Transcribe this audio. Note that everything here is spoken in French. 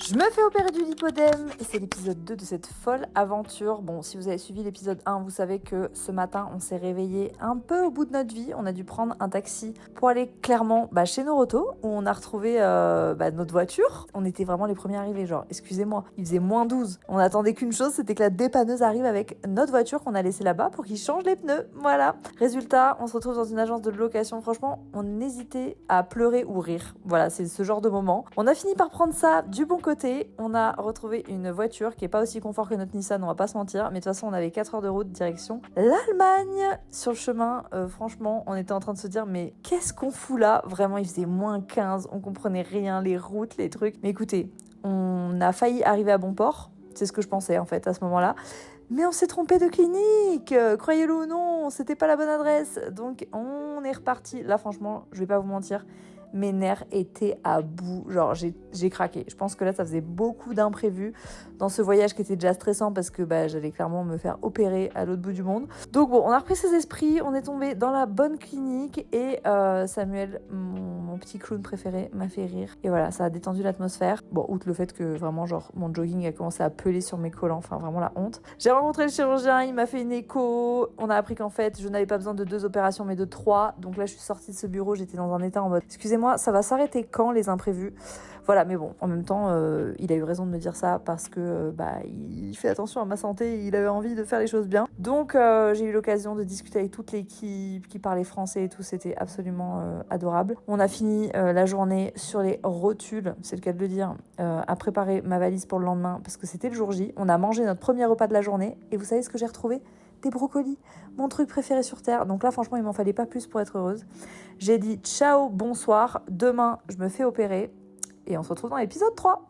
Je me fais opérer du lipodème et c'est l'épisode 2 de cette folle aventure. Bon, si vous avez suivi l'épisode 1, vous savez que ce matin, on s'est réveillé un peu au bout de notre vie. On a dû prendre un taxi pour aller clairement chez Noroto où on a retrouvé notre voiture. On était vraiment les premiers arrivés, genre, excusez-moi, il faisait -12. On attendait qu'une chose, c'était que la dépanneuse arrive avec notre voiture qu'on a laissée là-bas pour qu'il change les pneus. Voilà. Résultat, on se retrouve dans une agence de location. Franchement, on hésitait à pleurer ou rire. Voilà, c'est ce genre de moment. On a fini par prendre ça du bon côté. On a retrouvé une voiture qui est pas aussi confort que notre Nissan, on va pas se mentir, mais de toute façon on avait 4 heures de route direction l'Allemagne. Sur le chemin, franchement, on était en train de se dire mais qu'est-ce qu'on fout là? Vraiment, il faisait -15, on comprenait rien, les routes, les trucs. Mais écoutez, on a failli arriver à bon port, c'est ce que je pensais en fait à ce moment-là. Mais on s'est trompé de clinique, croyez-le ou non, c'était pas la bonne adresse. Donc on est reparti. Là franchement, je vais pas vous mentir, mes nerfs étaient à bout, genre j'ai craqué. Je pense que là ça faisait beaucoup d'imprévus dans ce voyage qui était déjà stressant parce que j'allais clairement me faire opérer à l'autre bout du monde. Donc bon, on a repris ses esprits, on est tombé dans la bonne clinique et Samuel, mon petit clown préféré, m'a fait rire. Et voilà, ça a détendu l'atmosphère. Bon, outre le fait que vraiment genre mon jogging a commencé à peler sur mes collants, enfin vraiment la honte. J'ai rencontré le chirurgien, il m'a fait une écho. On a appris qu'en fait je n'avais pas besoin de 2 opérations mais de 3. Donc là je suis sortie de ce bureau, j'étais dans un état en mode excusez-moi, ça va s'arrêter quand les imprévus? Voilà, mais bon, en même temps, il a eu raison de me dire ça parce que il fait attention à ma santé et il avait envie de faire les choses bien. Donc j'ai eu l'occasion de discuter avec toute l'équipe qui parlait français et tout, c'était absolument adorable. On a fini la journée sur les rotules, c'est le cas de le dire, à préparer ma valise pour le lendemain parce que c'était le jour J. On a mangé notre premier repas de la journée et vous savez ce que j'ai retrouvé? Des brocolis, mon truc préféré sur Terre. Donc là, franchement, il m'en fallait pas plus pour être heureuse. J'ai dit ciao, bonsoir, demain, je me fais opérer et on se retrouve dans l'épisode 3.